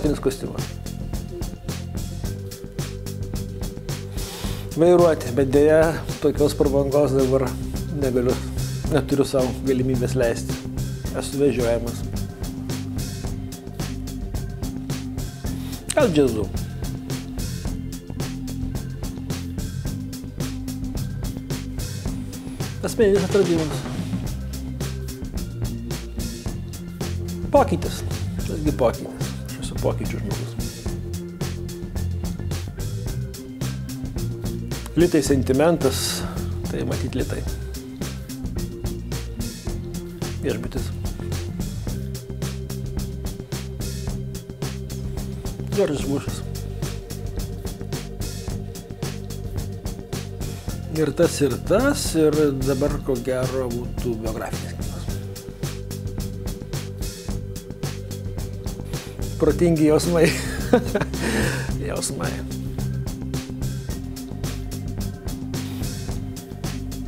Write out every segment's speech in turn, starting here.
sportinis kostiumas. Vairuoti, bet dėja tokios prabangos dabar neturiu savo galimybės leisti. Esu vežiojamas. Gal džiazu. Asmeninis atradimas. Pokytis. Tasgi pokytis. Aš esu pokyčių žmogus. Litai sentimentas, tai matyt litai. Viešbutis. Džordžas Bušas. Ir tas, ir dabar ko gero būtų biografinės knygos. Protingi jausmai. Jausmai.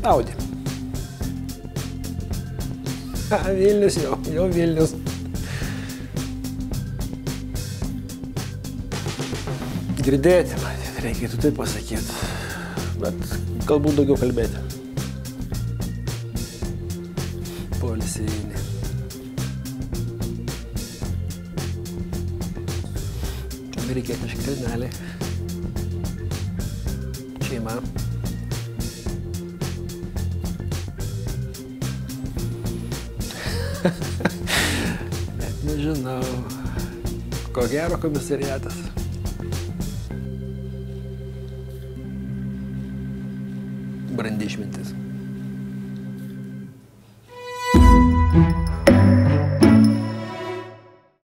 Audi. Vilnius jau Vilnius. Girdėti, matyt, reikėtų taip pasakyti, bet galbūt daugiau kalbėti. Poilsinė. Amerikietiški kalneliai. Šeima. Net nežinau. Ko gero komisariatas. Brandi išmintis.